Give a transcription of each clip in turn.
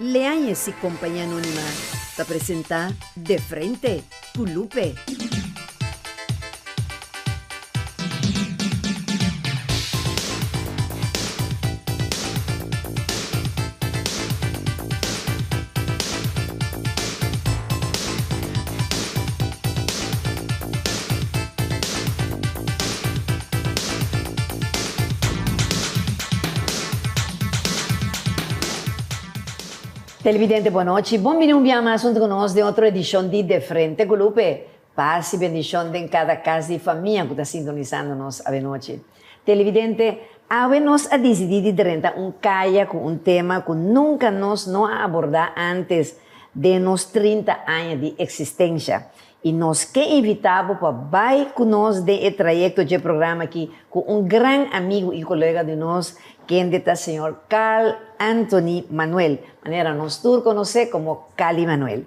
Lean esse Companhia Anônima. Te apresentar De Frente, com Lupe. Televidente, boa noite. Bem-vindo a mais conosco de outra edição de Frente com Lupe. Paz e bendição em cada casa e família que está sintonizando-nos a noite. Televidente, hoje nós decidimos de caia com tema que nunca nós não abordamos antes de nos 30 anos de existência. E nós que invitamos para vai conosco de trajeto de programa aqui com grande amigo e colega de nós, que é o senhor Carl Anthony Manuel. Maneira nós todos conhecemos como Cali Manuel.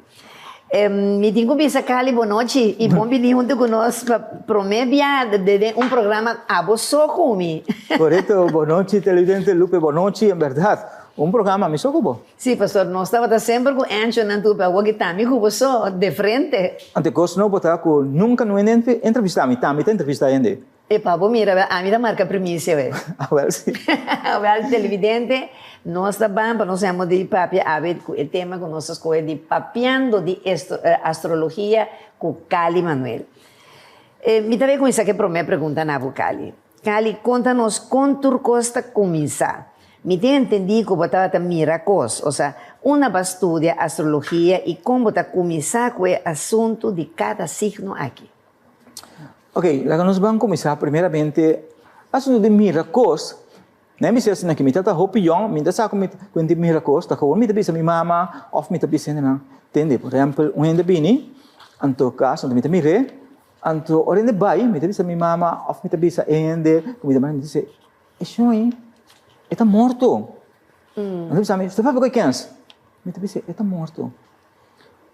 Me digo bisa Cali, boa noite e bom vir junto conosco para o de programa a você comigo. Correto, boa noite, televidente Lupe, boa noite, em verdade. Programa me socorro. Sim, pastor, nós estávamos sempre com Anjo na tua para que também com você de frente. Ante coisa não botar com nunca no entrevista me também entrevista ainda. E papo mira, a mim marca premissa, velho. Ah, well, sim. Well, televidente, nós também para nós chamamos de papi, a ver o tema com nossas coisas de papiando de astrologia com Cali Manuel. Me também com isso que para me pergunta na Cali. Cali, conta-nos quanto custa começar. Me tem entendido que você está miracos, ou seja, uma vai estudar astrologia e como você começar com o assunto de cada signo aqui. Ok, lá nós vamos começar primeiramente assunto de miracos. Né, me diz assim que me tá hopião, me dá saco me de miracos, tá com me tá bisa minha mama, of me tá bisa não. Entende? Por exemplo, um ende bini, anto caso, me tá mire, anto orende bai, me tá bisa minha mama, of me tá bisa ende, me tá me diz, isso aí está morto. Então, sabe, você vai ver quem é? Me disse, está morto.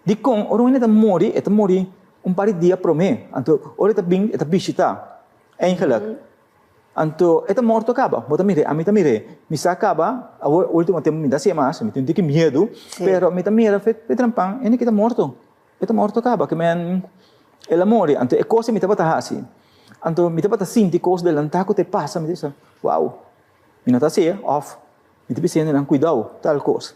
Digo, orang ini está morri par de dias para mim. Então, orang está bem, está visita. Eigenlijk. Então, está morto acaba. Bota mire, a mim tá mire. Me acaba, a última tempo me dá se mais, me tem que medo, pero me tá mira, fe trampang, ele que está morto. Está morto acaba, que men ela morre. Então, é coisa me tá bata assim. Então, me tá bata sinti coisa de lantaco te passa, me diz, wow. Me não está off. Me está pensando em cuidado, tal coisa.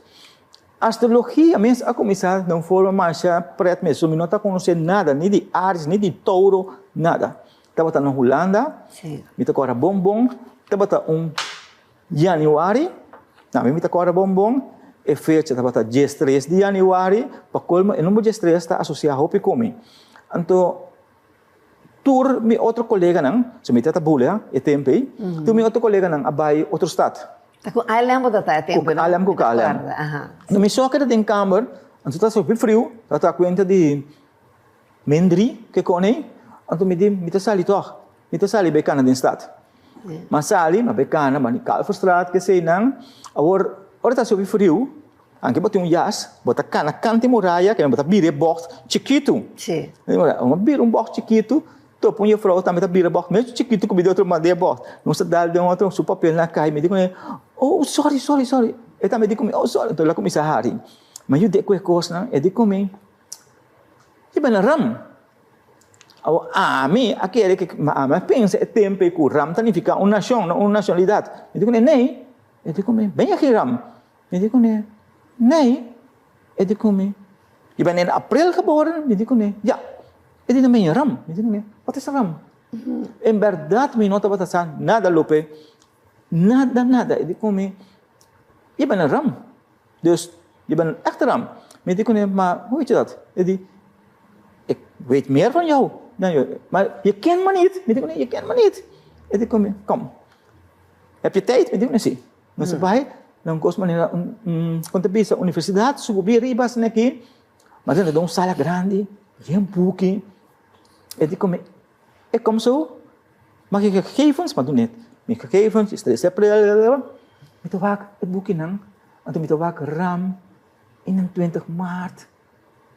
Astrologia, mesmo a começar de uma forma mais preta mesmo. Me não está conhecendo nada, nem de Ares, nem de Touro, nada. Estava na Holanda, me está agora bombom. Estava Januário, me está agora bombom. E fecha estava dia 3 de Januário. Para colma, o número de 3 está associado ao picomi. Então, tur mi outro colega nang, so mi tata bula, e tempo, tu mi outro colega nang abay outro estado. Ako alam mo tata tempo, não? Alam ko ka alam. No mi soca da tem câmara, anto tá super frio, tá conta de mendri que cone, anto mi tá sali toch, mi tá sali becana den estado. Mas sali, ma becana, ma ni cal frustrado que sei nang, ora tá super frio, anche bota jas, bota cana cante muralha, que bota bire box chiquito. Sim. Bire box chiquito. Então, punha frau também tá bira box, mesmo chiquito que me deu outro madeira box. Não se dá de outro su papel na cai, me digo, oh, sorry. Eu também digo, oh, sorry, então lá começa a rir. Mas eu digo coisa, né? Eu digo comigo, e bem ram. Me, aquele que mas pensa é tempo que o ram significa uma nação, uma nacionalidade. Eu digo, nem. Eu digo comigo, bem aqui ram. Eu digo, nem. Eu digo comigo, e bem em abril geboren, eu digo, ja. Ele também é ram. Ele também what is ram? Em verdade, me nota batasan nada Lupe, nada. Ele come, je bent een ram, dus je bent een echte ram. Me digo, maar hoe weet je dat? Ele, ik weet meer van jou dan je, maar je kent me niet. Me digo, je kent me niet. Ele come, kom, heb je tijd? Me digo, sim. Mas vai, não gosto maneira, quando bisa universidade, subir ribas aqui, mas ele dá sala grande, geen boeking. En die kom ik kom zo, mag je gegevens, maar doe niet. Mijn gegevens is 3 april, met de waak het boekje nang, en toen met de waak ram, 21 maart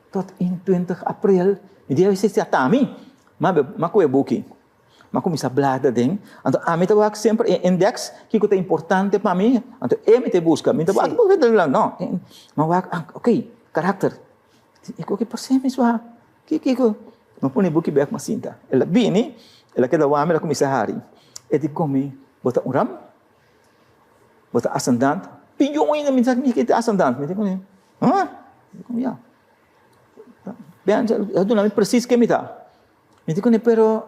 tot 21 april. En die heeft gezegd, tami, maar koe boekje. mas começa a falar dentro. Então, a mim tá sempre index que é importante para mim. Então, me te busca, me te busca, não, mas ok, caráter. Eu que por sempre isso, que não põe book back mas cinta. Ela bini, ela quer dar uma ela começa a hari. É de comer, bota ram, bota ascendante. Pinjong ainda me sabe que é ascendante, me digo né? Hã? Como já? Bem, eu não me preciso que me dá. Me digo né, pero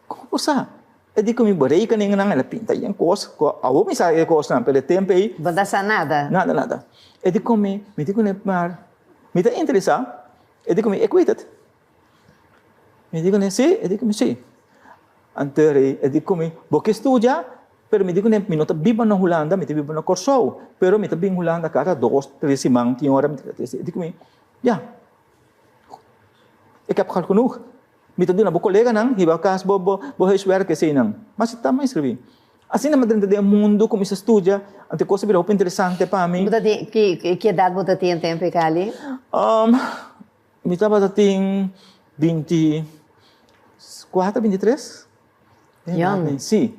como possa? É de comer borei que nem ela pinta em coisa, a outra me sabe coisa não, pelo tempo aí. Banda nada. Nada. É de comer, me digo né, mas me dá interessa. É de comer equated. Me digo né, sim, é de comer sim. Anterior é de comer, porque estuda, pero me digo né, me nota viva na Holanda, me viva na Corsou, pero me tá bem Holanda cada 2-3 semanas, tinha hora me é de comer, já. Ik heb gehad genoeg. Me tá dando a colega não, hiba kas bo huiswerk que sei não, mas está mais escrever. Assim na dentro do mundo como se estuda, ante coisa bem interessante para mim. Que idade você tem tempo ali? Me estava tem 24, 23. Young. Sim.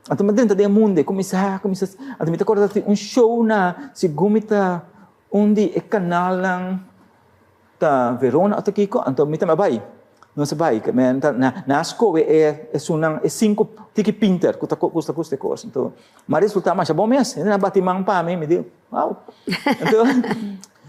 Então, dentro do mundo, começa, então, me acorda de show na segunda onde é canal da Verona até Kiko, então me também vai. Não se vai, na escola é 5 tiki pinter, custa coisa. Então, mas resulta mais bom mesmo, na batimang para mim, me digo, wow. Então,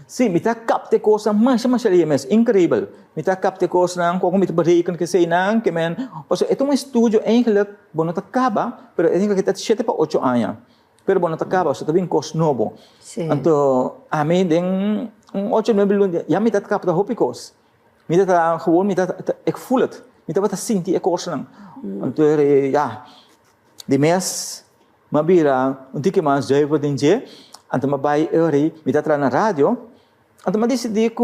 sim, me tá capte coisa mais ali mesmo, incrível. Me tá capte coisa não, como me berekenen que sei não, que men, porque é um estúdio eigenlijk, bom não acaba, pero é que tá 7 para 8 anos. Pero bom não acaba, só tá bem coisa novo. Então, a mim tem 8, 9 anos, já me tá capte hopicos. Me tá gewoon, ik voel het. Me tá sentir a coisa não. Então, ja, de mês, mabira, tique mais jaiva denje, então mabai me tá na rádio. Então, eu decidi que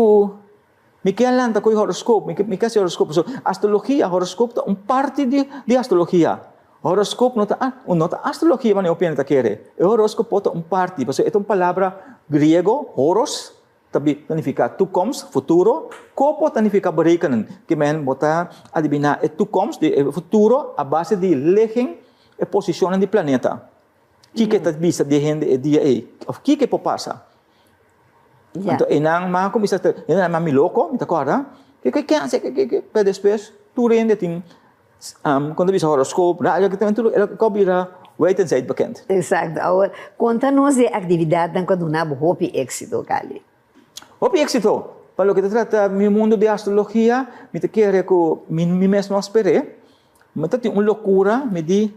me quer com o horoscopo, me quer horoscopo. So, astrologia, horoscopo é parte de astrologia. Horoscopo não tá astrologia, mas eu penso que é. O horoscopo é parte, porque é uma palavra grego, horos, também significa toekomst, futuro, copo significa berekenen, que men bota adivinhar a toekomst, o futuro, a base de ligging e posição do planeta. Que está vista de gente dia aí, o que pode passar? Então, enang ma como isso, enang ma miloko, me acorda? Que para depois tu rende tem quando visa horoscopo, já que também tu cobra wait and see bekend. Exato. Agora, conta-nos de atividade que dona hopi éxito, Cali. Hopi éxito. Para o que trata meu mundo de astrologia, me te quer que me mesmo esperei, me te tem uma loucura, me di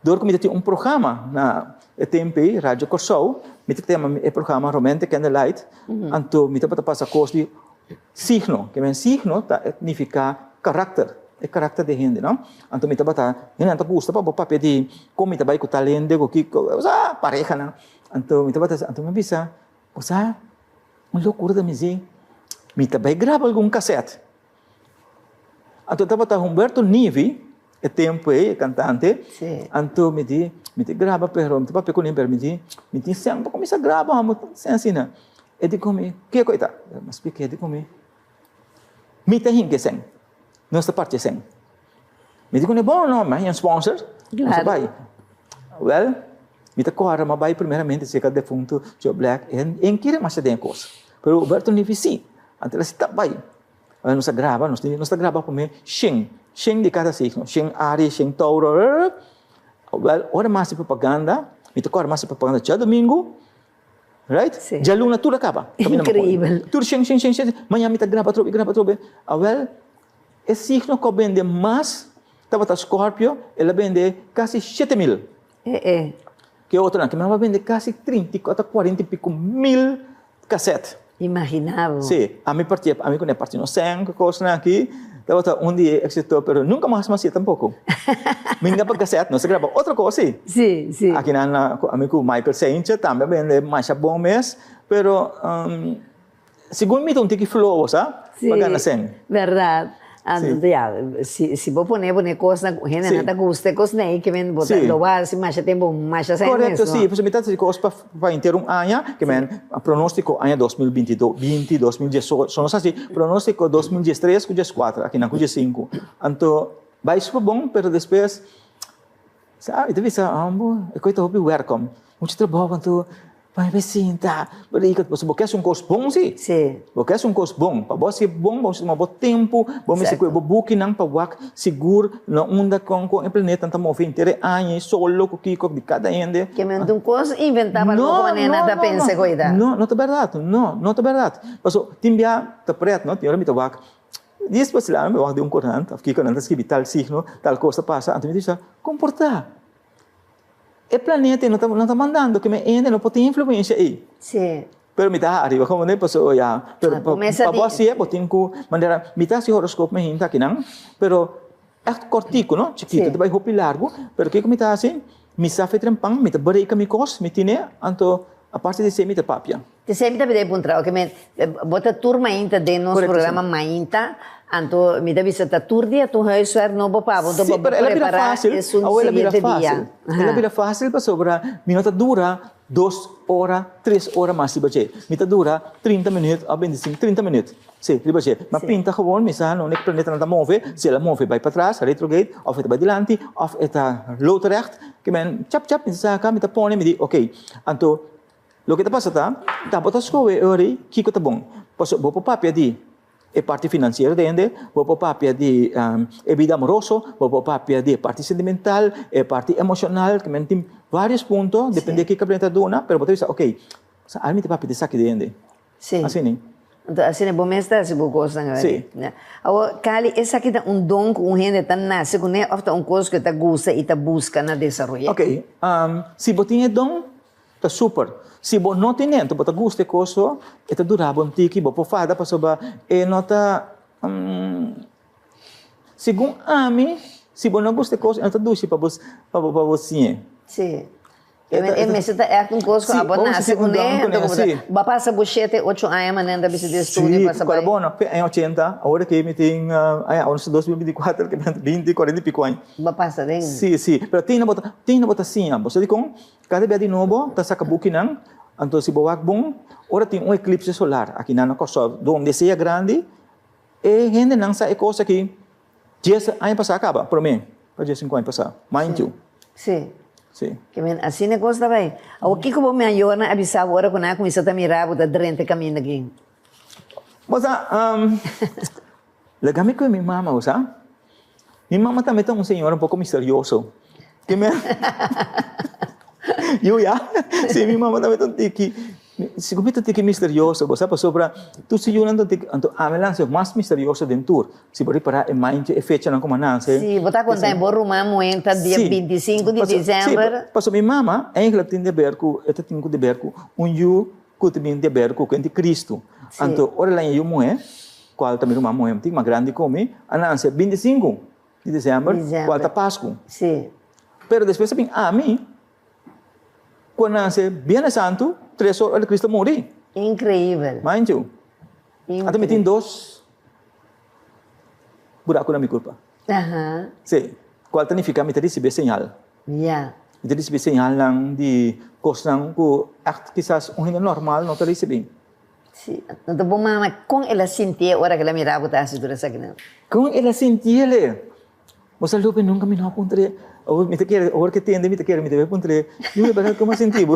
dor que me tem programa na ETMP, Rádio Corsou, me tem um programa Romantic Candlelight, então me tem para passar coisa de signo, que é signo significa caráter, é caráter de gente, não? Então me tem para não gosta para papel de como me vai com talento, com que pareja, não? Então me tem para então me bisa, usa uma loucura da musica, me tem para gravar algum cassete. Então tem para Humberto Nivi é tempo aí, cantante. Sim. Então me grava, pero me papai com me diz sem para começar a gravar, sem assim, né? É de comer, que coisa? Mas porque é de comer. Me tem que sem, nossa parte sem. Me digo, não é bom não, mas é um sponsor, não se vai. Well, me tá correndo, mas vai primeiramente se cada defunto Joe Black, em que mais tem coisa. Pero o Berto Nivi sim, antes ele está vai. Nós grava, nós grava para mim, Sing de cada signo, Sing Aries, Sing Tauro. Well, ora mais propaganda, me toca mais propaganda dia domingo, right? Sim. Dia luna tudo acaba. Incrível. Tudo Sing. Manhã me grava trobe. Well, esse signo que vende mais, estava a Scorpio, ela vende quase 7.000. Que outro não, que me vai vender quase 30, 40 e pico mil cassetes. Imaginável. Sim, a mim quando eu parti no 100, coisa aqui, estava dia exitoso, pero nunca mais tampouco. Minha para cassete, não se grava outra coisa, sim. Sim. Aqui na amigo Michael Sainz também vende mais bom mês, pero segundo me tem que flow, sabe? Pagando 100. Verdade. Se vou poner coisa, gente não tá gosta, coisa nem que vem botar doar, se mais tempo, mais sem. Correto, sim, porque metade de coisa para inteiro ano, que men pronóstico ano 2022, 2018, são assim, pronóstico 2013, 2014, aqui na 2005. Então, vai super bom, pero depois, sabe, deve ser, é coisa hopi welcome. Muito trabalho quanto vai assim, tá? Berikat, você quer um curso bom, sim? Sim. Você quer um curso bom, para você bom, você tem um bom tempo, você quer booking nang para wak seguro, na onda com o planeta tá movendo intere anos, solo com kiko de cada ende. Que me um curso inventava no nada pensa coisa. Não é verdade, não é verdade. Paso timbia tá preto, não? Tinha me wak. Diz para lá, me wak de corante, aqui quando andas que tal signo, tal coisa passa, então me diz, comportar. O planeta não está mandando que me ainda não pode ter influência aí. Sim. Pero mita arriba como nem passou já. Pero para você, pode ter que mandar mita se horoscopo me hinta aqui não. Pero é cortico, não? Chiquito, tu vai roupa largo. Pero que mita assim, me sabe trempang, mita beri kami kos, mitine, anto a parte de ser mita papia. Te sempre pede puntrao que me bota turma inta de nos programa mainta. Anto mi devi stata turdia tu huiswerk no bepalen Sim, pero ela vira fácil. Ela vira fácil. Ela vira fácil para sobra. Minuta dura 2 horas, 3 horas mais se Mita dura 30 minutos a 25, 30 minutos. Sim, ribache. Mas pinta gewoon, misa no nek planeta não está move, se ela move vai para trás, retrograde, of está vai dilante, of está loodrecht. Que men chap chap misa ka mita pone me di, ok. Anto lo que está passando, tá bota escoe ori, kiko tá bom. Passo bo papia di e parte financeira dende, vou papia de vida amoroso, vou papia de parte sentimental, e parte emocional, que tem vários pontos, depende de que a dona, pero você diz, ok, a mim te papia de saque dende. Sim. Assim, né? Então, assim é bom mesmo, se você gosta, né? Sim. Agora, Kali, essa aqui é dom que gente está nasce, que é ofta coisa que está gosta e está busca na desenvolver. Ok, se você tem dom, está super. Se você não tem, então você gosta de coisa, está durável, tiki, você faz, para soba, e nota, segundo a mim, se você não gosta de coisa, então doce para você. Sim. E me está é coisa que a boa nasce, que então passa buchete 8 anos, mas ainda precisa de estudo para saber. Bom, em 80, agora que me tem, anos 2024, que 20, 40 e pico anos. Passa bem. Sim, sim, mas tem na bota sim, você diz com cada vez de novo, tá saca buquinang, então se boa bom, ora tem eclipse solar aqui na costa, onde seja grande, e gente não sabe coisa que 10 anos passar acaba, para mim, para 10, 5 anos passar, mind you. Sim. Sim. Que assim é coisa também. O que eu me ajuda a avisar agora quando eu começo a mirar o drente caminho aqui. Mas legal que minha mama usa. Minha mama também tem senhor pouco misterioso. Que me eu já, sim, minha mama também tem que se como tem que misterioso, você passou para tu se eu não tem então a melança mais misterioso dentro. Se por para é mais é fecha não como não, sim. Sim, botar conta em borruma moenta dia 25 de dezembro. Passou minha mama, ela tem de berco, ela tem de berco, eu que tem de berco que é de Cristo. Então, ora lá eu moe, qual também uma moe, tem uma grande come, anança 25 de dezembro, qual tá Páscoa. Sim. Pero depois bem a mim quando nasce Viernes Santo, 3 horas de Cristo morreu. Incrível. Mind you. Até me tem 2 buracos na minha culpa. Sim. Qual significa me receber sinal. Yeah. Me receber sinal lang de coisa que quizás normal não te receber. Sim. Então, bom, mas como ela sentia a hora que ela mirava a situação aqui não? Como ela sentia, você nunca me não encontrei. Me te quer, agora que tende, me te quer, me te encontrei. Eu me como senti,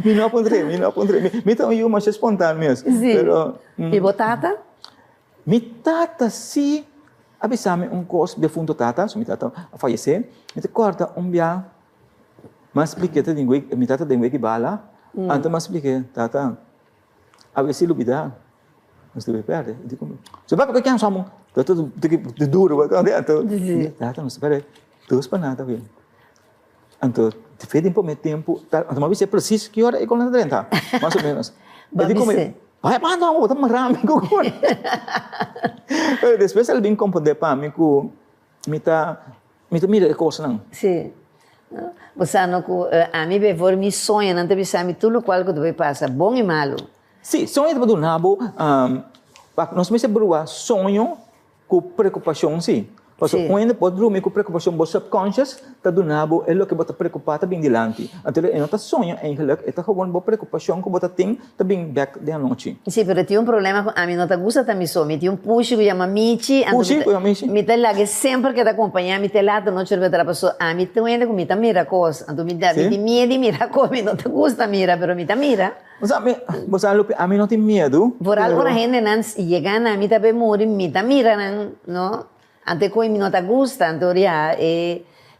me não encontrei. Me então eu mais espontâneo mesmo. Sim. Pero, e botata? Mi tata sim, avisame coisa de fundo tata, so mi tata faleceu. Me te corta dia, mas expliquei te dingue, mi tata dingue que bala. Então mas expliquei, tata, a ver se lubida. Mas tu perde. Digo, sebab que yang sama, tata de duro, então, tata mas espera, terus nada bem. Então, te fez tempo, então mas você precisa que hora é com a 30, mais ou menos. Eu digo, vai para não, tá marami ko. Depois ele vem compreender para mim que mira coisa não. Sim. Você não que a mim bevor me sonha, não deve saber tudo qual que deve passar, bom e malo. Sim, sonho de nabo, nós me se brua sonho com preocupação sim. Porque Sí. onde pode dormir com preocupação bo subconscious, tá do nabo é o que bota preocupado bem dilante. Então, eu não tá sonho eigenlijk, é tá gewoon bo preocupação que bota tem, tá bem back de noite. Sì, però ti un problema, a me non ti gusta mi so, mi ti un push che chiama amici, Pushi, con amici? mi te là che sempre che ti accompagna, mi te là, non c'è per la persona, mi te vende come ti mira cosa, anto mi da, Sì? mi miedi mira come, non ti gusta mira, però mi te mira. Mas a mim não tem medo. Por algo la gente non llega a mi te per morire, mi te mira, no? Ante coi mi non ti gusta, anto ria,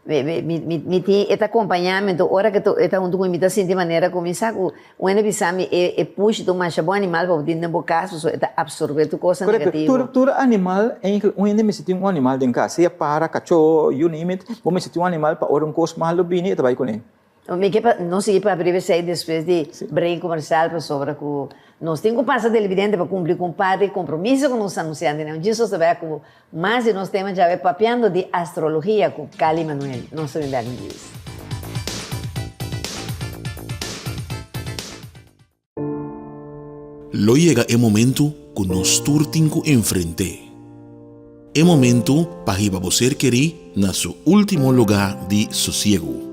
mi ti et accompagnamento ora che tu et un tu mi ta senti maniera come sa ku when bisami e push tu mas bom animal para din no caso so et absorber tu cosa negativa. Todo animal, eigenlijk, onde me senti animal dentro casa, seja para, cachorro, you name it, bom me senti animal para ora coisa mal bini, tá vai com ele. Mi che non si para breve sei depois de break comercial para sobre ku nós temos que passar televidente para cumprir com parte compromisso com os anunciantes, né? Disso se vai com mais de nós temas já papeando de astrologia com Cali Manuel, não se me inglês. Lo llega el momento que nos turtinco enfrente. El momento para ir a ser querer na su último lugar de sosiego.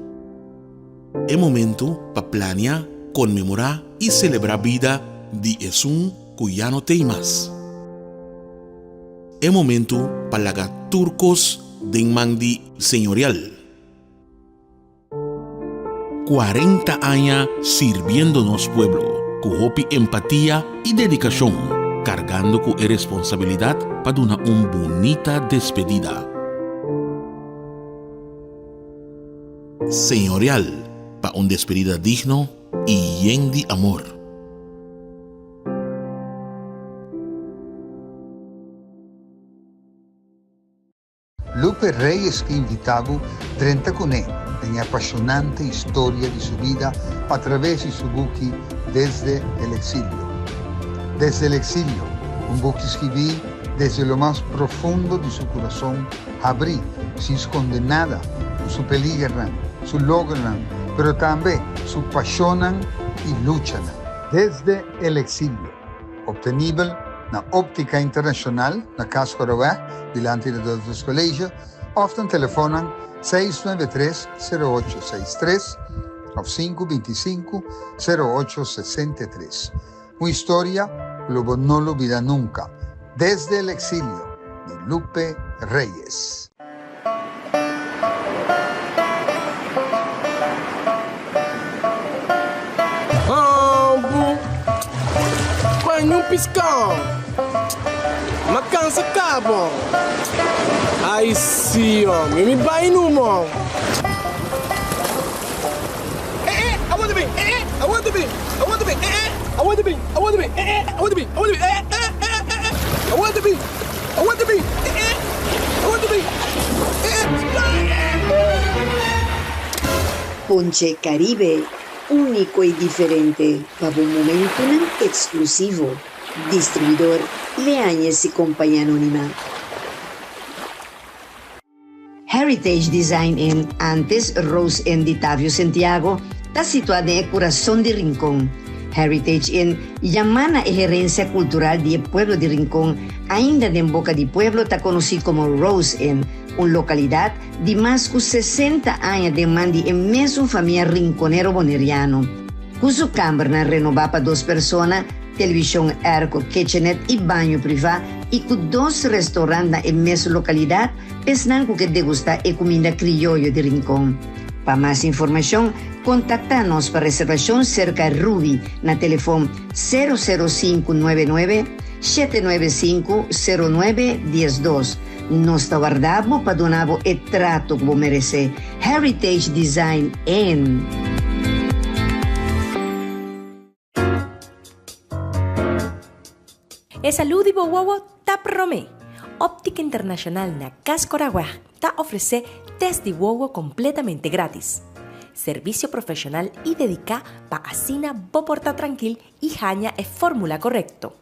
El momento para planear, conmemorar y celebrar vida de Jesús que ya no tem más. El momento para lagar turcos de mandi señorial. 40 años sirviéndonos pueblo, con hopi empatía y dedicación, cargando con responsabilidad para una bonita despedida. Señorial, para una despedida digno y lleno de amor. Lupe Reyes que invitado 30 con él en la apasionante historia de su vida a través de su buque Desde el Exilio. Desde el Exilio, un buque escribí desde lo más profundo de su corazón, abrí, se esconde nada, su peligran, su logran, pero también su pasionan y luchan. Desde el Exilio, obtenible na Óptica Internacional, na Casa Corawá, delante de dos colegios, often telefonan 693-0863 o 525-0863. Una historia que no lo olvida nunca. Desde el Exilio, de Lupe Reyes. Num piscão, macan sa cabo. Ai sim, homem, me vai no mão. I want to be, I want to be, I want to be, I want to be, I want to be, I want to be, I want to be, I want to be, I want to be, I want to be. Ponche Caribe, único y diferente, para un momento exclusivo. Distribuidor Leáñez y Compañía Anónima. Heritage Design en antes Rose en Ditavio Santiago está situada en el corazón de Rincón. Heritage en Yamana es herencia cultural del pueblo de Rincón, ainda de en boca de pueblo está conocido como Rose en una localidad de más de 60 años de mandi en mesmo familia rinconero boneriano. Cuyo cámara renovada para 2 personas, televisión arco, kitchenette y baño privado y con 2 restaurantes en mesma localidad, pensando que degusta e comida criollo de Rincón. Para más información, contactanos para reservación cerca de Ruby, na teléfono 00599 795 0912. Nos guardamos para donar el trato que merece. Heritage Design en... E saludi bo wowo ta promé. Óptica Internacional na Casa Corawá ta ofrece test de wowo completamente gratis. Servicio profesional y dedicado para asina bo porta tranquil y jaña e fórmula correcto.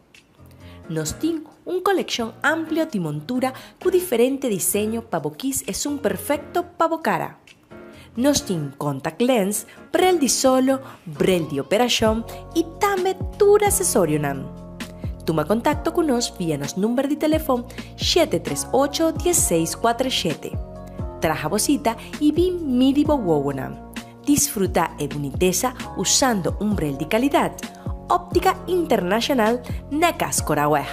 Nos tiene un colección amplio de montura con diferente diseño para boquis es un perfecto para bocara. Nos tiene contact lens, brel de solo, brel de operación y también tour accesorio nam. Toma contacto con nos via nos número de teléfono 738-1647. Traja bocita y vi Midibo Wowonam. Disfruta e boniteza usando un brel de calidad. Óptica Internacional na Cascorahuaj.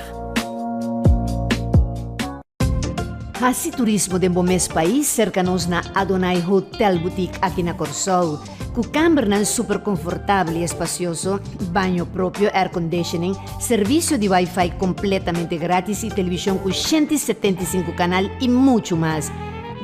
Hasi turismo de mes país cercanos na Adonai Hotel Boutique aqui na Corsol. Com câmara super confortável e espacioso, banho próprio, air conditioning, serviço de Wi-Fi completamente grátis e televisão com 175 canal e muito mais.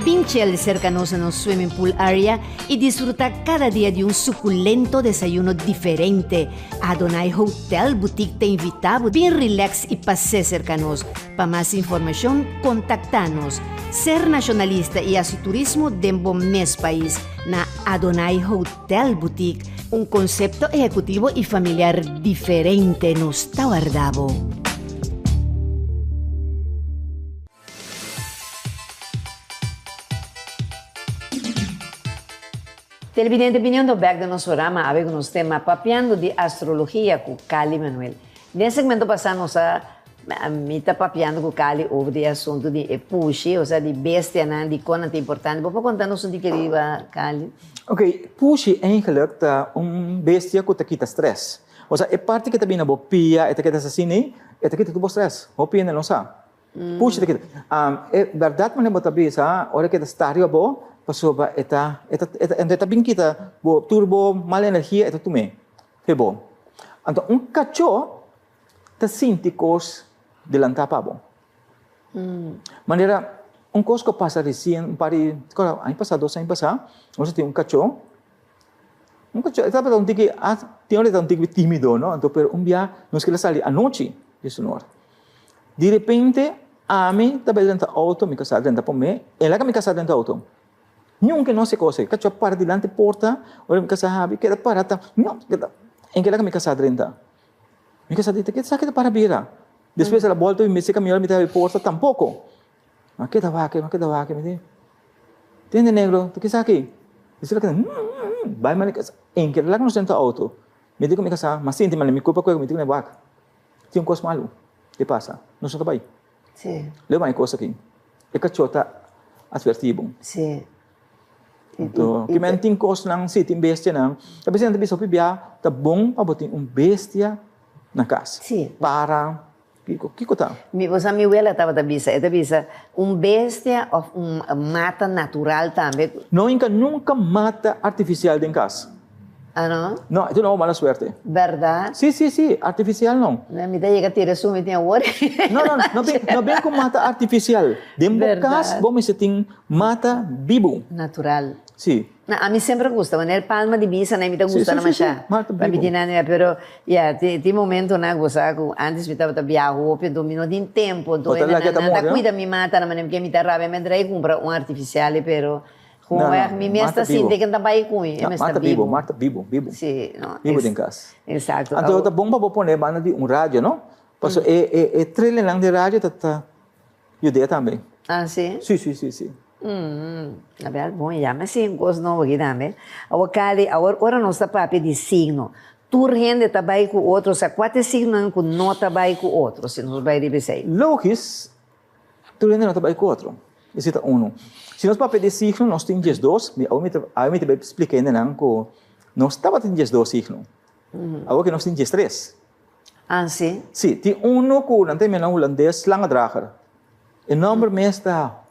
Pinchel cercanos no swimming pool area e disfruta cada dia de um suculento desayuno diferente. Adonai Hotel Boutique te invitamos, bem relax e passe cercanos. Para mais informação, contacta-nos. Ser nacionalista e turismo dembo mes país na Adonai Hotel Boutique, um conceito executivo e familiar diferente nos Tawardabo. Televidente opinião do back do nosso programa, a ver com os temas papiando de astrologia com Cali Manuel. Nesse segmento passamos a mita papiando com Cali over de assunto de puxi, ou seja, de bestia, de coisa importante. Vou contar-nos o que queria, Cali? Ok, puxi eigenlijk bestia que kita stress. Ou seja, parte que também na bopia, que kita assim, kita tubo stress. Bopia não sabe. Puxi kita. É verdade, mas não tabi sa, hora que está bo, pasoba eta bem kita bo turbo mal energia eta tume. Febo. Então cachorro ta sinti cos delanta pa bom. Maneira coisa que passa recém, pari, ano passado, 2 anos passado, nós tem cachorro, estava um tique, tinha um tique tímido, não? Então, pero dia nós queríamos sair à noite, de sonor. De repente, a mim estava dentro do auto, me casava dentro do me, ela que me casava dentro do auto. Nunca não se coisa, cachorro para diante da porta, olha me casava, queda para, não, em que ela que me casava dentro. Me casava dentro, que sabe que para vira. Depois ela volta e me se caminhou, me dava porta, tampouco. Mas que dava aqui, me diz. Tende negro, tu que sabe aqui? Diz ela que vai mas em que ela não senta auto. Me diz como é que está, mas sim, me culpa com me diz que não vai. Tinha coisa malu. Que passa? Não só vai. Sim. Leva mais coisa aqui. É que chota advertido. Sim. Então, que men tem coisa não se tem bestia não. A pessoa não bisa pibia, tá bom para botar bestia na casa. Sim. Para que tá? Você me ela estava bisa, bestia ou mata natural também. Não nunca mata artificial em casa. Ah, não? Não, isso não é mala suerte. Verdade? Sim, artificial não. Me dá chega a ter isso, me tem agora. Não bem com mata artificial. Dentro casa, vamos ter mata vivo. Natural. Sim. A mim sempre gusta, mas palma de bisa não me gusta na mancha. Mata vivo. Pero tem momento na goza que antes me estava viajo, pero domino de tempo, então nada cuida me mata, na maneira que me tá raiva, me trai compra artificial, pero me está assim, tem que estar bem com ele. Mata vivo. Sim, vivo em casa. Exato. Então tá bom para pôr banda de rádio, não? Passo trailer lang de rádio tá ideia também. Ah, sim? Sim. Na verdade, bom, já, mas sim, gosto novo aqui também. Agora nós está papo de signo. Tu rende também com outros, a quatro signos que não também com outros, se nós vai dizer. Logis, tu rende não também com outro. Esse é um. Se nós papo de signo, nós temos 2, eu me expliquei ainda não que nós estava tendo 2 signos. Agora que nós temos 3. Ah, sim? Sim, tem um que não tem menor holandês, slangedrager. O nome mesmo está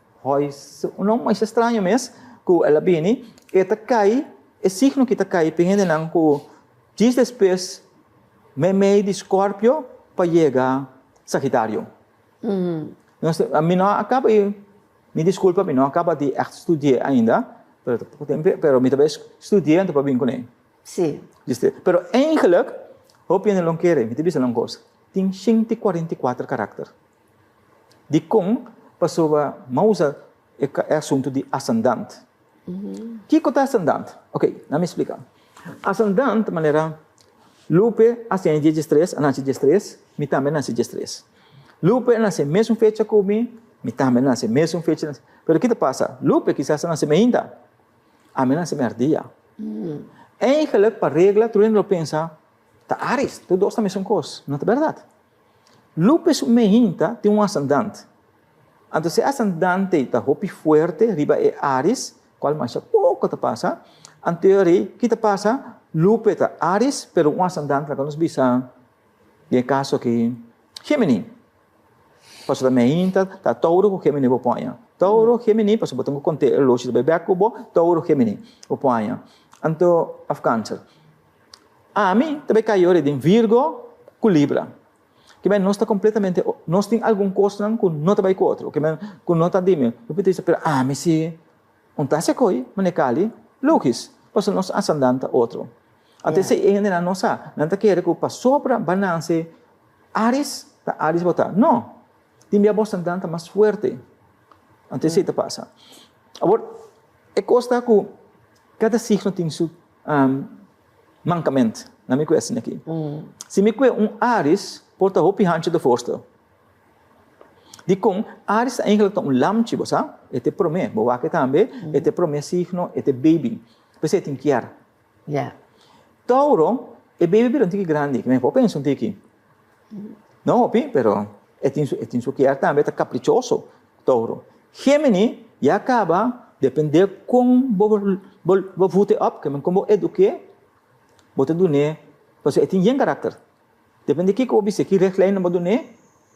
o nome mais estranho mesmo, que ela vem, é signo que está cai, pegando não que diz depois, meio de Escorpio para chegar Sagitário. A mim não acaba, me desculpa, me não acaba de estudar ainda, pero me também estudando para vir com ele. Sim. Pero eigenlijk, hoop je não quer, me também não gosta. Tem 144 caracteres. De como pessoa usa o assunto de ascendente. O que é ascendente? Ok, não me explica. Ascendente, de maneira, Lupe nasce dia 13, nasce dia 13, me também nasce dia 13. Lupe nasce mesmo fecha que me também nasce mesmo fecha. Mas o que passa? Lupe quizás nasce ainda, a mim nasce mer dia. Eigenlijk, para regra, tu não pensa, tá Ares, tu dois também são coisas, não é verdade? Lupe su meinta tem um ascendente. Então, se ascendente está hopi fuerte, riba é Ares, qual mais pouco te passa. Em teoria, que te passa, Lupe está Ares, pero um ascendente, que nos bisa, em caso que Gemini. Passo da meinta, tá Touro com Gemini vou põe. Touro, Gemini, passo botando conte, lógico, bebê cubo, Touro, Gemini vou põe. Então, of Câncer. A mim, também caiu de Virgo com Libra. Que bem, nós está completamente, nós tem algum coisa que não está bem com outro. Que bem, que não está dime. Eu pensei, pero mas se tá se coi, manecali, Lucas, passo nós ascendente outro. Até se ainda não nossa, não tá querer que para sobra balance Ares, tá Ares botar. Não. Tem a ascendente mais forte. Até se te passa. Agora, é coisa que cada signo tem seu mancamento. Não me conhece aqui. Se me conhece Ares, porta hopi hanche de forsta. Di kung Ares eigenlijk ta lamchi bosa, ete prome, bawa ke tambe, ete prome signo, ete baby. Pese tin kiar. Yeah. Tauro, e baby pero tiki grande, que me po penso tiki. No hopi, pero etin su kiar tambe ta caprichoso. Tauro. Gemini, ya acaba depender com bo voete op, que men como eduque, bote dune, pese etin yen karakter. Depende de que eu observe, que reclame no né,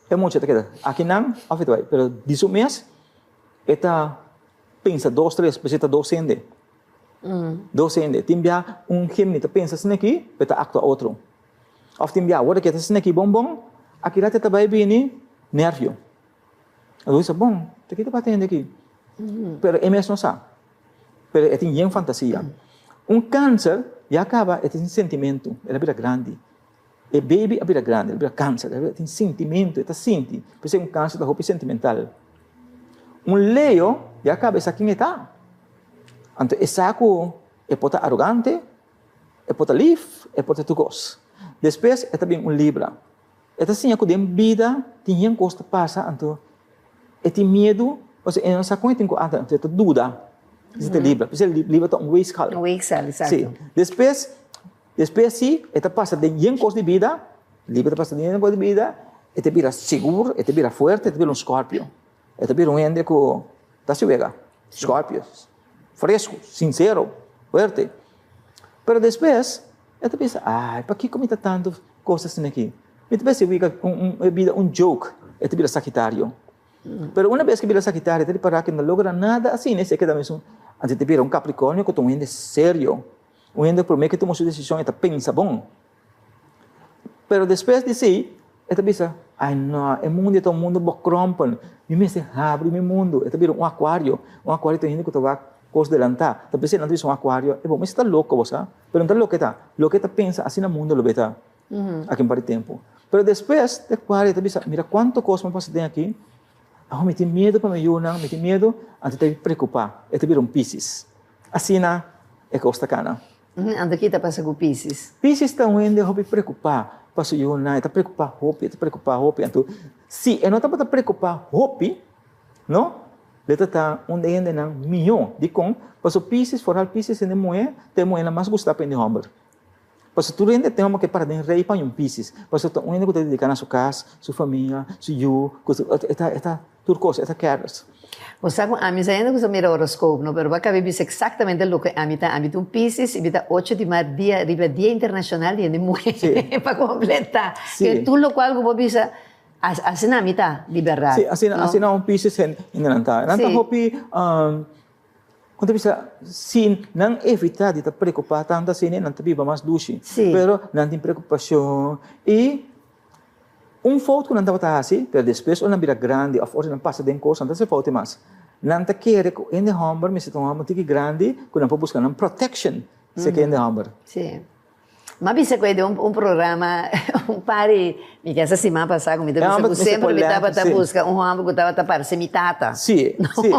é muito até aqui não, afetou, pero disso mês, eta pensa 2, 3, peseta 200. 200, timbia Gemini ta pensa assim aqui, peta actua outro. Of timbia, agora que tá assim aqui bom, aqui lá tá vai bem nervio. Eu disse, bom, tá aqui tá batendo aqui. Pero é mesmo sabe. Pero é tem fantasia. Câncer, já acaba, é tem sentimento, ela vira grande. E baby a vida grande, a vida câncer, tem sentimento, está senti. Por isso câncer da roupa sentimental. Leo, já acaba essa quem está. Então, essa é pota arrogante, é pota livre, é pota tugos. Depois, é também Libra. É assim, que tem vida, tem coisa passa, então, é tem medo, ou seja, essa coisa tem que ter dúvida. Isso é Libra. Por isso, Libra está weak color. Weak color, exato. Sim. Depois sim, esta passa de yen coisa de vida, Libra passa de yen coisa de vida, este vira seguro, este vira forte, este vira Scorpio. Este vira ende que está se vega. Scorpio, fresco, sincero, forte. Pero depois, este pensa, para que comenta tanto coisas assim aqui? Então, pensa que vida joke, este vira Sagitário. Pero uma vez que vira Sagitário, ele para que não logra nada assim, né? Se queda mesmo, antes de vira Capricórnio, que é sério. O ende promete que tomou sua decisão e pensa bom. Pero depois de si, ele pensa, não, o mundo é um mundo bocrompan. Me se abre meu mundo. Ele vira aquário. Aquário tem gente que vai coisa delantar. Ele pensa, não tem aquário. É bom, mas está louco, você? Pero não está louco, Louco pensa, assim no mundo lo beta. Aqui em parte tempo. Pero depois, de aquário, ele pensa, mira quanto coisa me passa aqui. Me tem medo para me ayudar, me tem medo, antes de me preocupar. Ele vira Piscis. Assim na é costa cana. Ando aqui está passando com Piscis. Piscis está onde eu me preocupar. Passo eu não, está preocupar hopi, Então, se eu não está para preocupar hopi, não? Ele está onde ainda não milhão de com. Passo Piscis, foral Piscis, ainda moe, tem moe na mais gostar para homem. Passo tudo ainda tem uma que para de rei para Piscis. Passo tá ainda que dedicar na sua casa, sua família, sua eu, está tudo coisa, está caras. Você sabe, a mim ainda usa mira horoscopo, não? Pero vai caber exatamente o que a mim está um Piscis, e está 8 de março, dia internacional de mulher, para completar. Que tudo o qual como bisa assim na mitad liberdade. Sim, assim não Piscis ainda não está. Não está hopi, quando bisa, se não evitar de estar preocupado tanto assim, não está viva mais duche. Pero não tem preocupação e foto que não estava assim, pero depois não vira grande, ou não passa de coisa, não se foto mais. Não te quer que em homem, mas se um homem tique grande, que não pode buscar uma protection, se que em homem. Sim. Mas bisa ko de programa, pare, me que essa semana passada, como eu sempre me estava a buscar homem que estava a parecer minha tata. Sim, sim.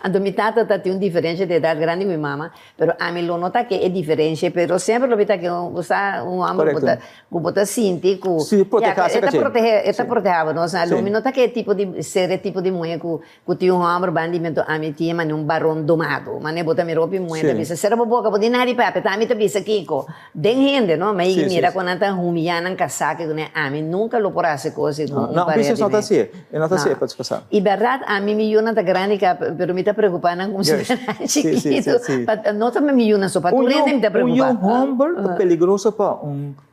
Então minha tata tem diferença de idade grande com minha mama, pero a mim lo nota que é diferente, pero sempre lo vita que usa homem que bota cinti, que sim, está protegendo, não sei, lo me nota que tipo de mulher que tem homem bandimento a mim tinha mas um barão domado, mas ne bota me roupa mulher, bisa será boa, pode nari pape, tá me tá bisa kiko, den gente, no? Mas mira quando anda humilhando em casaca, que a mim nunca lo por hacer cosas. Não, business não está assim. Não está assim para descansar. E verdade, a mim me está grande, pero me está preocupando como se chiquito. Não também me está só para tu rende me está preocupado. Humble é peligroso para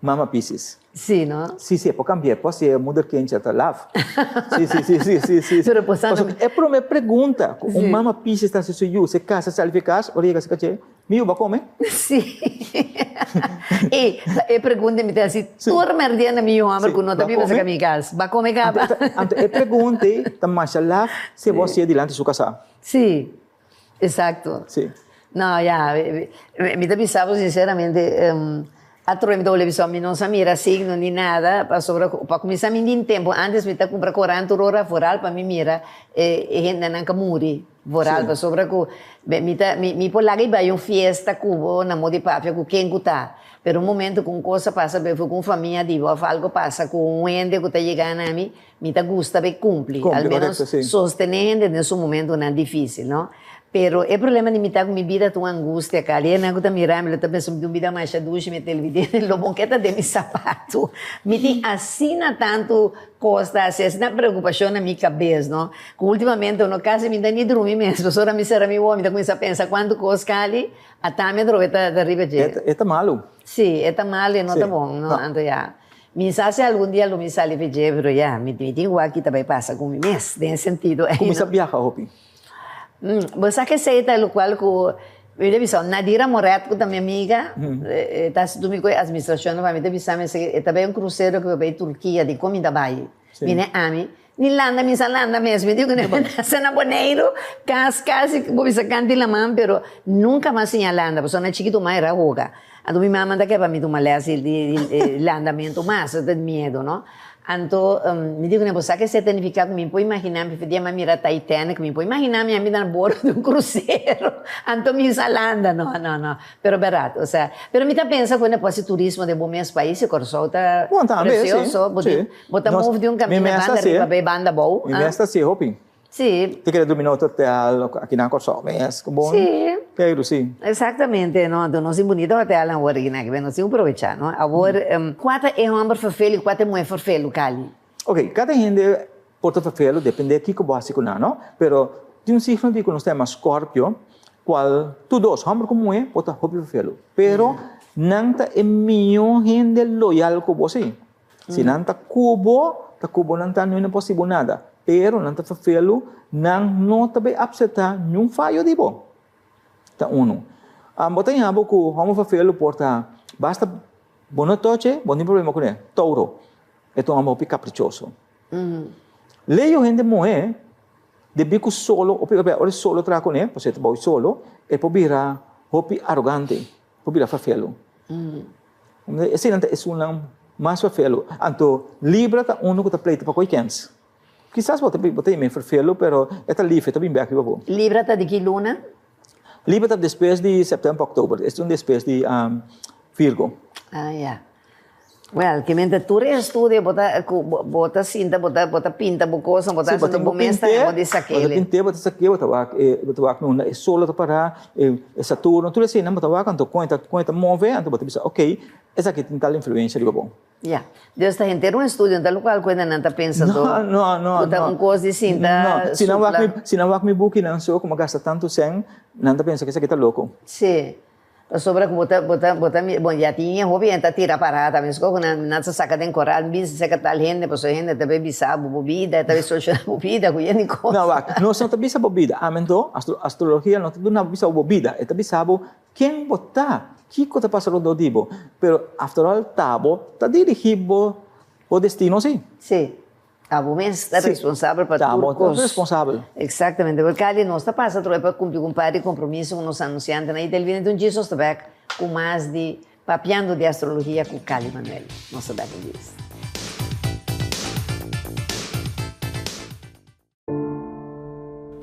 mama pieces. Sim, não? Sim, para cambiar, pode ser mudar quente até lava. Sim. Pero posando... É para me pergunta, mama pieces está se se casa, se eficaz, origa se caché, me vai comer? Sim. E pergunta-me assim, tu merdiana me homem que não está vindo para minha casa, vai comer capa? Então, eu perguntei, também se lava, se você é diante de sua casa. Sim, exato. Sim. Não, já, me pensava sinceramente, a televisão me não mira signo nem nada, para começar a me tempo, antes me está comprar 40 horas fora para me mira, e gente não camuri, fora, para sobre me por lá que vai fiesta cubo, na moda de papel, com quem está. Pero um momento com coisa passa, eu com família, digo, algo passa com um ente que está chegando a mim, me está gusta de cumprir, al menos sostener nesse momento não é difícil, não? Pero o problema de mitar com minha vida tão angústia, cara. E eu estou mirando, eu estou pensando, minha vida mais ducha, minha televisão, o bonqueta de meu sapato. Me tem assina tanto costa, assim, preocupação na minha cabeça, não? Que ultimamente, no caso, me dá nem dormir mesmo. Só me será meu homem, começa a pensar quanto costa ali, até me droga, está arriba de. É malo. Sim, é malo e não está bom, não? Então, já. Me sabe algum dia lo me sale pedir, pero já, me tenho aqui também passa com o mês, nesse sentido. Começa a viajar, Hopi. Você que sei tá o qual eu ele disse Nadira Morato da minha amiga tá se tu me com a administração vai me dizer mas é também cruzeiro que vai Turquia de comida vai vine a mim Nilanda mi salanda mesmo digo que não sana boneiro casi vou bisa canti la man pero nunca mais señalando porque na chiquito mais era roga a tu mi mamá da que para mim tu malese el andamento más de medo no. Então, me digo, né, você que você tem que ficar comigo, pode imaginar, me pedia uma mira Titanic, me pode imaginar minha vida na borda de cruzeiro, então me salanda, não, pero barato, ou seja, pero me tá pensando quando pode turismo de bom mês país, o Corsol tá precioso, botar move de caminho na banda, arriba bem banda boa. Me está assim, Hopi. Sim. Te quer dormir no hotel aqui na Corsol, mas que bom. Sim. Quero, sim. Exatamente, não, não se bonito hotel na hora que não se aproveitar, não? Agora, quanto é homem vermelho, quanto é mulher vermelho, Cali? Ok, cada gente porta vermelho depende de que básico não, pero tem um signo de que nós temos Scorpio, qual todos, homem como mulher, porta vermelho, pero não é melhor gente loyal com você. Se não tá cubo não tá não é possível nada. Pero não está vermelho, não também upseta nenhum falho de bom. Tá uno. Botar em abo que o homem vermelho porta basta bono toche, bom problema com ele. Touro. É um homem caprichoso. Leio gente moe de bico solo, ou solo tra com ele, você tá solo, e pode virar hopi arrogante, pode virar vermelho. Esse não é um mais vermelho. Então, libra tá uno que tá pleito para coikens. Quizás botei me vermelho, pero esta livre está bem bem aqui babo. Libra tá de que luna? Libra está depois de setembro, outubro. Este é depois de Virgo. Ah, yeah. Well, que mente tu estudia, bota cinta, bota pinta, coisa, bota assim, bota mesta, bota saquele. Bota saquele, bota vac no é solo tá para é Saturno, tudo assim, não bota vac, então conta move, então bota bisa, ok, essa aqui tem tal influência de bom. Yeah. Deus está inteiro um estúdio, então o qual coisa não está pensando. Não. Bota coisa de cinta. Se não vac me book não sou como gasta tanto sem, não tá pensa que isso aqui tá louco. Sim. Sobre que bota, bom, já tinha hobby, então tira parada, mas como não se saca de coral, bis se que tal gente, pois a gente também bisabo bebida, também soluciona bebida, cuia nem coisa. Não só também bisabo bebida, amento, astrologia não tudo não bisabo bebida, é também bisabo quem botar, que coisa passa no dibo, pero after all tabo, tá dirigido o destino sim. Sim. A woman está responsável para tudo. Está responsável. Exatamente. Porque ali nós está passando para cumprir com um compromisso com os anunciantes. E ele vem de um Jesus back com mais de papiando de astrologia com Cali Manuel. Nós sabemos disso.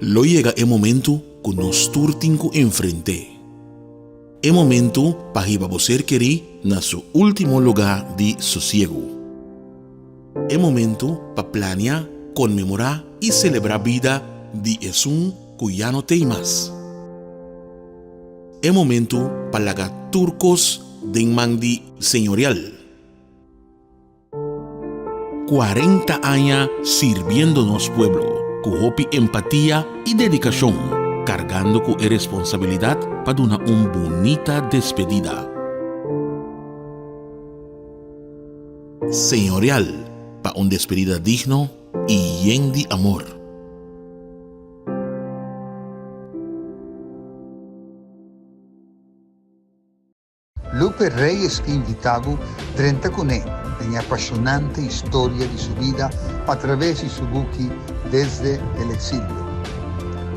Lo llega el momento que nos turtinco enfrente. El momento para que você querer na su último lugar de sosiego. É momento para planear, comemorar e celebrar a vida de Jesus que já não tem mais. É momento para largar turcos de mandi senhorial. 40 años sirviéndonos pueblo, con hopi empatía y dedicación, cargando con responsabilidad para una bonita despedida. Señorial, para una despedida digno y lleno de amor. Lupe Reyes que invitavo 30 con él en apasionante historia de su vida a través de su buque Desde el Exilio.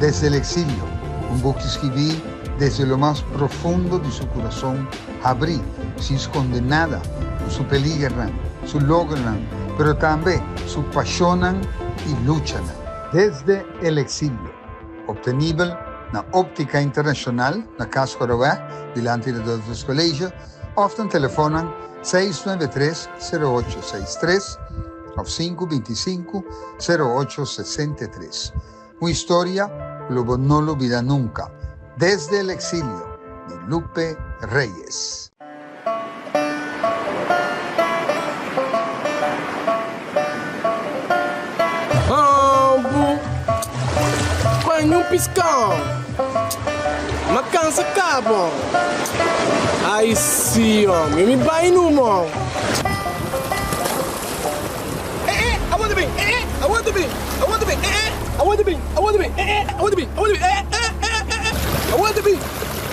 Desde el Exilio, un buque escribí desde lo más profundo de su corazón, abrí, se escondenada, su peligran, su logran, pero también su pasionan y luchan. Desde el Exilio, obtenible na Óptica Internacional, na Casa Corawak, delante de dos colegios, often telefonan 693-0863 o 525-0863. Una historia que no lo olvida nunca. Desde el Exilio, de Lupe Reyes. Banho piscão, macança cabo. Ai sim, homem, me vai no mão. I want to be, I want to be, I want to be, I want to be, I want to be, I want to be, I want to be, I want to be,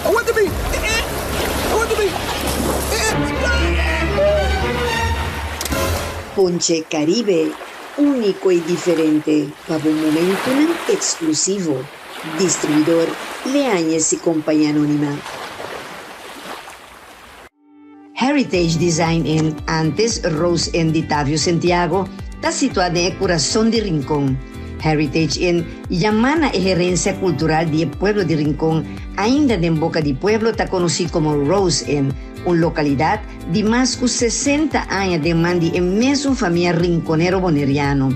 I want to be, I want to be. Ponche Caribe, único y diferente, para un momento exclusivo. Distribuidor Leáñez y Compañía Anónima. Heritage Design Inn, antes Rose Inn de Tavio Santiago, está situada en el corazón de Rincón. Heritage Inn llama a herencia cultural del pueblo de Rincón, ainda en boca de pueblo está conocido como Rose Inn, una localidad de más de 60 años de mandi en mesma familia rinconero boneriano.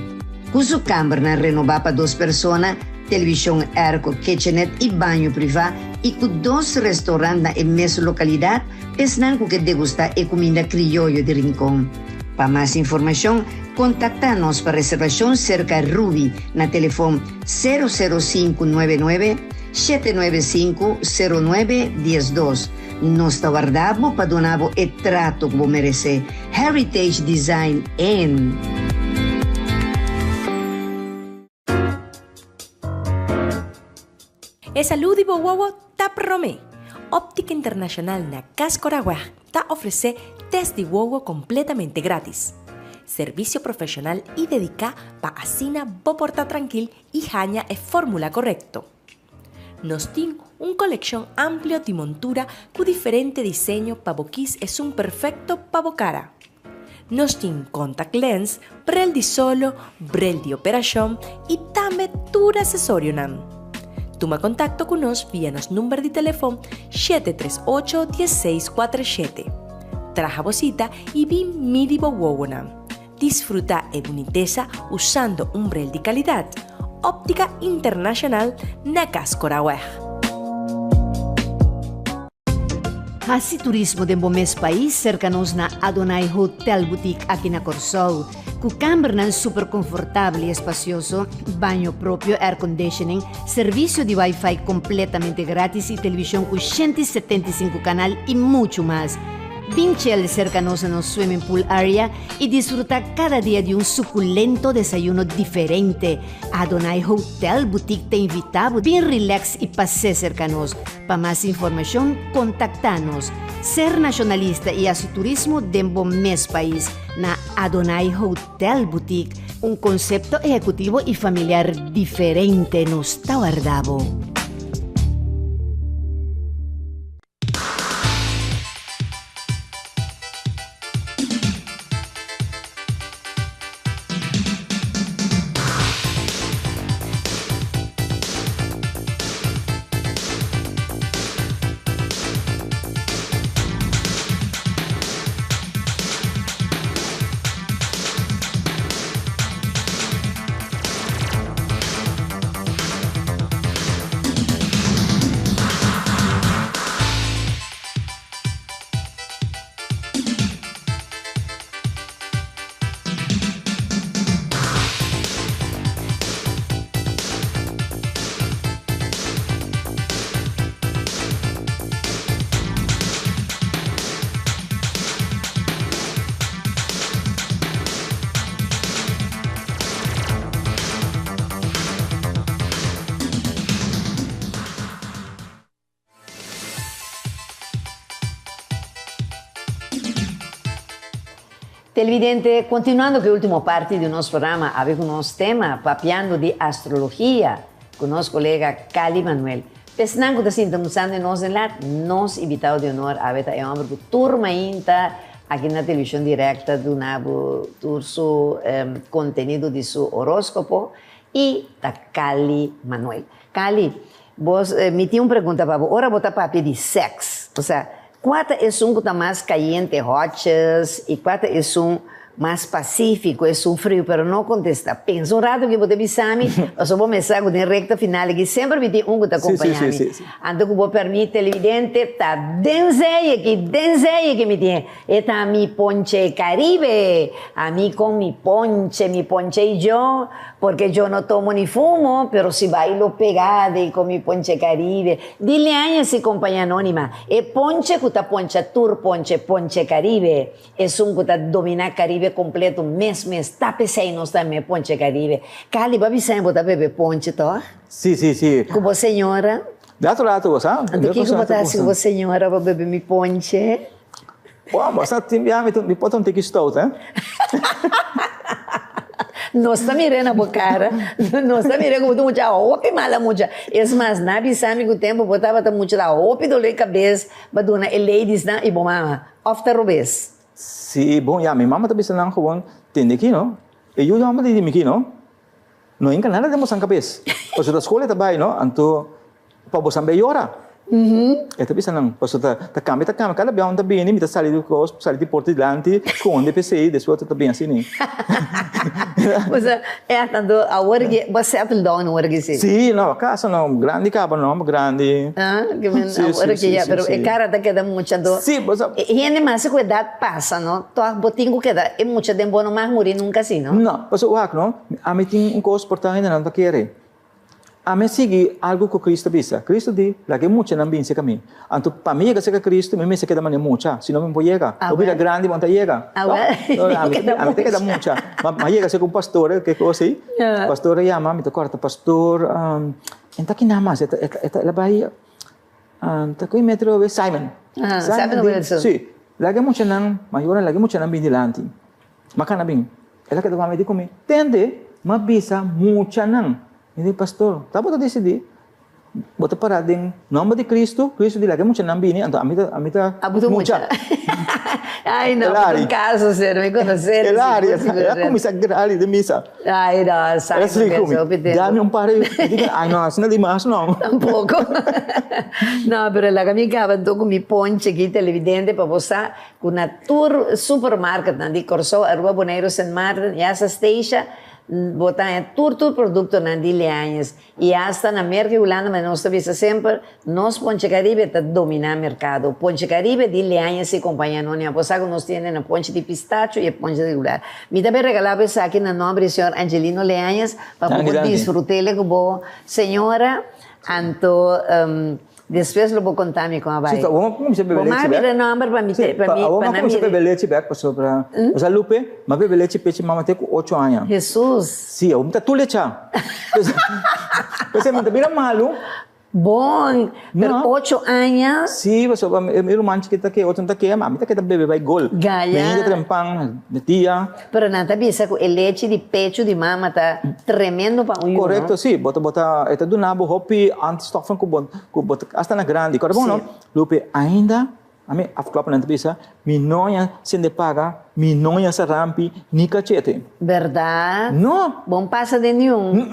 Con su cámara renovada para 2 personas, televisión arco, kitchenette y baño privado, y con 2 restaurantes en mesma localidad, pensando que degustar la comida criolla de Rincón. Para más información, contactanos para reservación cerca de Ruby, na teléfono 00599-795-0912. Nos guardamos para donar el trato que merece. Heritage Design Inn. E saludo Bowowo ta promé. Óptica Internacional na Casa Corawak ta ofrece test de wowo completamente gratis. Servicio profesional y dedicado para asina portar tranquil y haña e fórmula correcto. Nos tiene un colección amplio de montura con diferente diseño para boquis es un perfecto para bocara. Nos tiene contact lens, brel de solo, brel de operación y también tur accesorio nam. Toma contacto con nos vía nos número de teléfono 738-1647. Traja bocita y vi midi bowonam. Disfruta e boniteza usando un brel de calidad. Óptica Internacional na Casa Corawak. Hasi turismo de Bomes país cercanos na Adonai Hotel Boutique aqui na Corsol. Com câmara super confortável e espacioso, banho próprio, air conditioning, serviço de Wi-Fi completamente grátis e televisão com 175 canal e muito mais. Vinchel cercanos no swimming pool area y disfruta cada día de un suculento desayuno diferente. Adonai Hotel Boutique te invitamos, bien relax y pase cercanos. Para más información, contactanos. Ser nacionalista y hacer turismo dentro mes país na Adonai Hotel Boutique. Un concepto ejecutivo y familiar diferente nos está guardado. Televidente, continuando con la última parte de nuestro programa, habemos un tema papeando de astrología con nuestro colega Cali Manuel. Pensando que estamos nos invitado de honor a ver a hombre que turma inta aqui na televisão direta do Nabo, do seu conteúdo de seu horóscopo e da Cali Manuel. Cali, vos me tinha uma pergunta para você. Ora, botar papo de sexo. Ou seja, qual é um que está mais caliente, hotes, e qual é um mais pacífico, é um frio, mas não contesta. Pensa um rato que você me chame, eu só vou começar com a reta final, que sempre me tem um que está acompanhando. Sim. Então, que vou permitir, televidente, tá denzeia que me tem. E tá mi ponche Caribe, a mim com mi ponche eu, porque eu não tomo ni fumo, pero si bailo pegada e com mi ponche Caribe. Dile a essa companhia anônima, e ponche que tá ponche tour, ponche Caribe, é um que tá dominar Caribe completo, mês, tape sei nós também, ponche Caribe. Cali, babi sempre botar bebê ponche, tá? Sim. Com você, senhora? Dato rato, você? Então, o que botar assim, você, senhora, para beber mi ponche? Pô, você tem me pode um tique stout, hein? Nós estamos mirando a boca cara, nós estamos mirando como muito a opi mala muito. Es mais, na bisami com o tempo botava muito da opi do lei cabeça, baduna e ladies na e bom mama, after robes. Sim, bom, minha mama também se não com tem aqui, não? E eu já me dei aqui, não? Não enca nada demos ang cabeça. Porque da escola também, não? Anto para você também llora. Ito bisa nang paso ta kami kada biang tabi ni mita sali do cos sali di porti dilanti con de PCI de suoto tabi assim. Mas é tanto a work você apel down no work sim. Sim, não, casa não grande cabo não, grande. Ah, que men a work ya, pero é cara da queda muito do. Sim, mas e ainda mais a idade passa, não? Tu botinho que dá é muito tempo não mais morir nunca assim, não? Não, paso o não? A mim tem um cos portar ainda não tá querer. A mim sigue algo que Cristo bisa. Cristo di, lagi mucha nang binsi kami. Anto pamilya kasi ka Cristo, may se queda man mucha. Sino me llega. O bila grande monta llega. A mí te queda mucha. Ma llega se con pastor, que cosa? Pastor llama, mi te corta pastor, enta que nada más, esta la bahía. Ta ko metro Simon. Simon Wilson. Sí. Lagi mucha nang, mayora lagi mucha nang bindilanti. Makana bing. Ela que me dijo mi, tende, mabisa mucha nang. Hindi, pastor. Tapos ito decidi, bota para ding nome de Cristo dilagay mo siya ng bini, anto amita mucha. Ay, no, por caso, sir, me conocer. El área, era como isa grali de misa. Ay, no, sabe que dami un par ay, no, así no dimas, no. Tampoco. No, pero la amiga aventó con mi ponche aquí televidente para posar con una tour supermarket, nandi Corso, Aruba Bonaire, San Martin, y esa station, botar todo produto na dileanhas e hasta na América Holanda, mas nós também sempre nós Ponche Caribe está dominar o mercado. Ponche Caribe dileanhas e companhia não é possível nós temos na ponche de pistacho e ponche de lugar. Me também regalava isso aqui na nome do senhor Angelino Leanhas para poder desfrutar com a senhora. Então depois eu vou contar me como vai. Sim, vamos saber beleza. Vamos abrir o número para mim, para mim. Vamos saber beleza back para sobre. Mas a Lupe, mas beleza peche mama tem 8 anos. Jesus. Sim, eu me tá tudo já. Você me tá bem malo. Bom, per 8 anos. Sim, você meu irmão que tá aqui, outro tá aqui, mami tá aqui tá bebê vai gol. Gaya. Menina trempang, de tia. Pero não tá bisa com leite de pecho de mama tá tremendo para um. Correto, sim, bota eta do nabo hopi antistoffen com bota hasta na grande. Correto, não? Lupe ainda a mim afklapa não tá bisa, minonha sem de paga, minonha sa rampi, ni cachete. Verdade? Não. Bom passa de nenhum.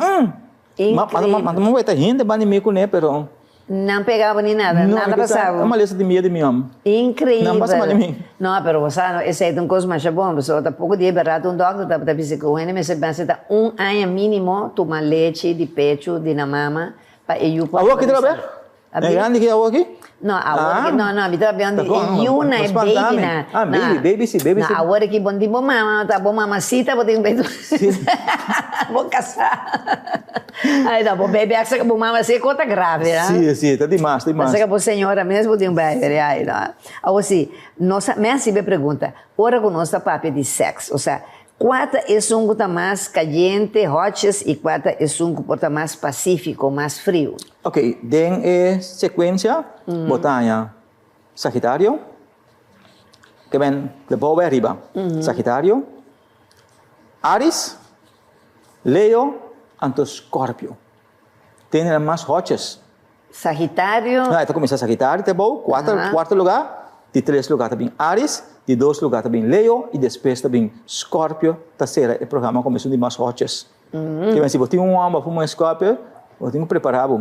Mas não vai estar rindo, bani me com né, pero não pegava nem nada, nada passava. É uma lista de meia de mim. Incrível. Não passa mal de mim. Não, pero você não, esse é um coisa mais bom, você tá pouco dia barato um doctor tá psicólogo, mas você pensa tá ano mínimo tomar leite de pecho de na mama para eu poder. Agora que trabalha? É grande que agora aqui? Não, agora que não, me trabalha onde Yuna é baby na. Ah, baby sim. Não, agora que bom tipo mama, tá bom mamacita, vou ter um beijo. Vou casar. Aí tá bom, baby, acha que bom mama se conta grave, né? Sim, tá demais. Acha que bom senhora mesmo tem um beijo, aí não. Agora sim, nossa, me assim me pergunta, ora com nossa papo de sexo, ou seja, qual é um que está mais caliente, hotes, e qual é um que está mais pacífico, mais frio? Ok, den sequência, botanha Sagitário, que ven de boven arriba. Sagitario, Aries, Leo, anto Scorpio. Tienen más hoches. Sagitario. Então começa Sagitário, tá bom? Quarto lugar. De 3 lugar também Aries. De 2 lugar também Leo. E depois também Scorpio. Terceira, o programa começou de mais hoches. Que bem, se você tem um homem para um Scorpio, eu tenho que preparar. É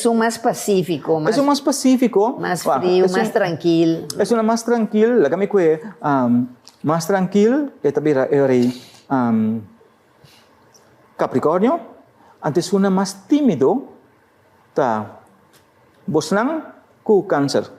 um mais pacífico. É um mais pacífico. Mais frio, mais tranquilo. É um mais tranquilo. Lá que é mais tranquilo. E também é Capricórnio. Antes uma mais tímido. Tá. Bosnang com câncer.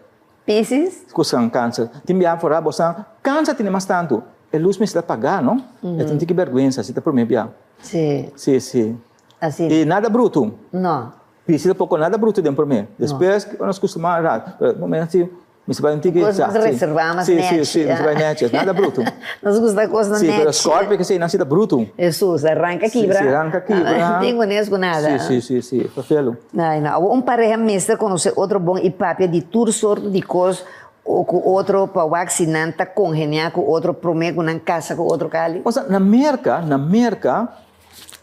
Pisces. Com câncer. Timbiar fora, bosnang. Câncer tem mais tanto. A luz me está pagar, não? Eu tenho que vergonha, se está por mim, bia. Sim. Sim, sim. Assim. E nada bruto. Não. Precisa pouco nada bruto dentro por mim. Depois, nós costumamos, momento, me se vai ter que... Nós reservamos net. Sim, me se vai net, nada bruto. Nós gostamos de coisa net. Sim, pero Scorpio que sei, não se dá bruto. Jesus, arranca quebra. Sim, arranca quebra. Não tem com nada. Sim, perfeito. Não, pareja mestre conhece outro bom e papi de tudo sorte de coisas, ou com outro para vaccinante, congeniar com outro, prometer com uma casa com outro cali. Ou seja, na América,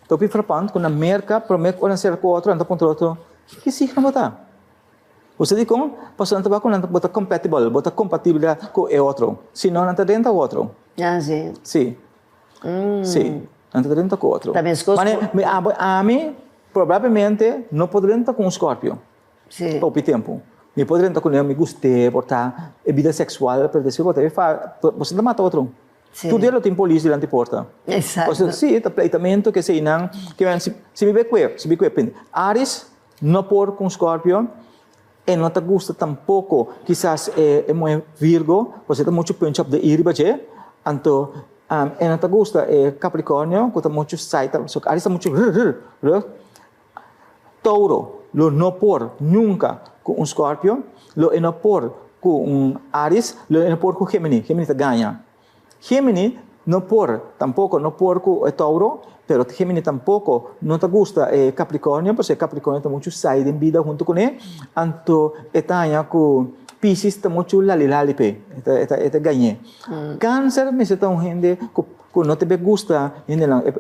estou frapando que na América, prometer com ser com outro, anda com outro, que sim, não botar. Você diz como, passando a com bota compatible, bota compatível com o outro. Se não, anda dentro do outro. Ah, sim. Sim. Sim, anda dentro com o outro. Também as coisas... Mas a mim, provavelmente, não poderia estar com um Scorpio. Sim. Pouco tempo. Me poderia estar com ele, me gostei, portar, vida sexual, para dizer, você não mata outro. Sim. Tudo ele tem polícia diante da porta. Exato. Você, sim, está pleitamento que sei não, que se me vê com Ares, não por com Scorpio, e não te gusta tampoco, quizás é muito Virgo, você está muito punch-up de iriba, então, e não te gusta Capricórnio, que está muito saita, Ares está muito Touro, lo não por nunca com Scorpio, lo não por com Ares, lo não por com Gemini te ganha. Gemini não por, tampoco não por com Touro, pero Gemini tampoco não te gusta Capricórnio, porque Capricórnio está muito saído em vida junto com ele, então está com Pisces está muito lali-lalipe, está ganha. Câncer, me está um gente que não te gusta,